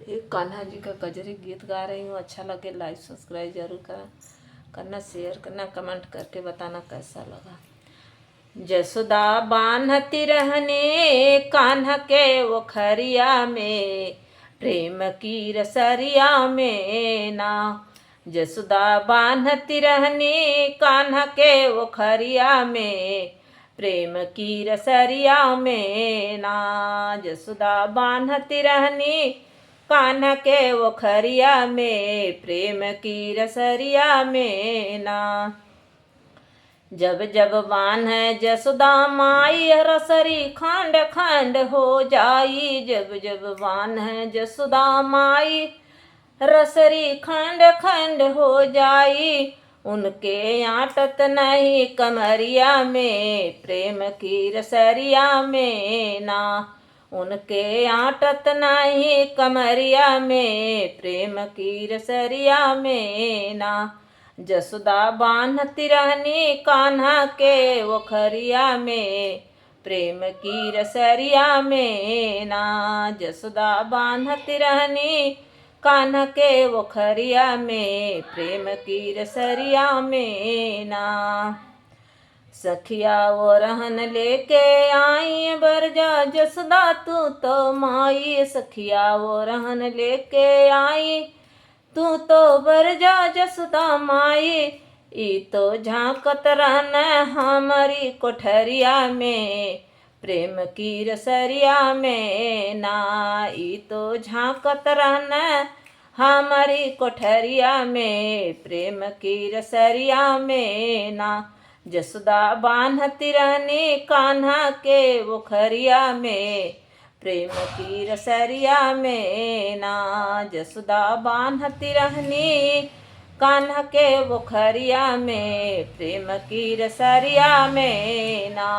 एक कान्हा जी का कजरी गीत गा रही हूँ। अच्छा लगे लाइक सब्सक्राइब जरूर करना, शेयर करना, कमेंट करके बताना कैसा लगा। जसोदा बान्हती रहने कान्हा के वो खरिया में, प्रेम की रसरिया में ना। जसोदा बान्हती रहने कान्हा के वो खरिया में, प्रेम की रसरिया में ना। जसोदा बान्हती रहनी कान्हा के वो खरिया में, प्रेम की रसरिया में ना। जब जब बान्हे जसोदा माई, रसरी खंड खंड हो जाई। जब जब बान्हे जसोदा माई, रसरी खंड खंड हो जाई। उनके आटत नहीं कमरिया में, प्रेम की रसरिया में ना। उनके आटत नहीं कमरिया में, प्रेम की रसरिया में ना। जसोदा बान्हती रहनी कान्हा के वो खरिया में, प्रेम की रसरिया में ना। जसोदा बान्हती रहनी कान्हा के वो खरिया में, प्रेम की रसरिया में ना। सखिया वो रहन लेके आई बरजा जसोदा तू तो माई। सखिया वो रहन लेके आई तू तो बरजा जसोदा माई। ई तो झांकत रहना हमारी कोठरिया में, प्रेम की रसरिया में ना। ई तो झांकत रहना हमारी कोठरिया में, प्रेम की रसरिया में ना। जसोदा बान्हती रहनी कान्हा के वो खरिया में, प्रेम की रसरिया में ना। जसोदा बान्हती रहनी कान्हा के वो खरिया में, प्रेम की रसरिया में ना।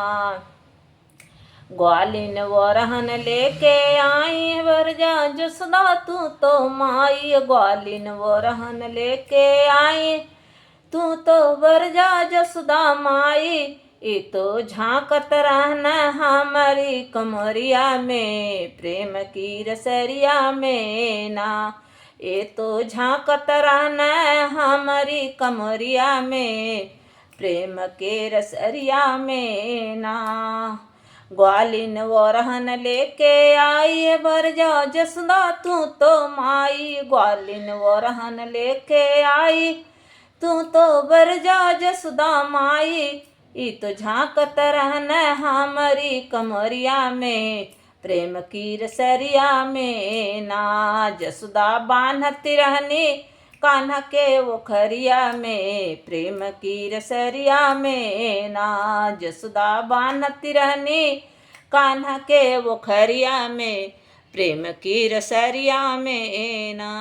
ग्वालिन वो रहन लेके आई बरजा जसोदा तू तो माई। ग्वालिन वो रहन लेके आई तू तो बरजा जसोदा माई। ये तो झांकत रहना हमारी कमरिया में, प्रेम की रसरिया में ना। ये तो झांकत रहना हमारी कमरिया में, प्रेम के रसरिया में ना। ग्वालिन वो रहन लेके आई बरजा जसोदा तू तो माई। ग्वालिन वो रहन लेके आई तू तो बरजा जसोदा माई। ई तो झांकत रहना हमारी कमरिया में, प्रेम की रसरिया में ना। जसोदा बान्हती रहनी कान्हा के वो खरिया में, प्रेम की रसरिया में ना। जसोदा बान्हती रहनी कान्हा के वो खरिया में, प्रेम की रसरिया में ना।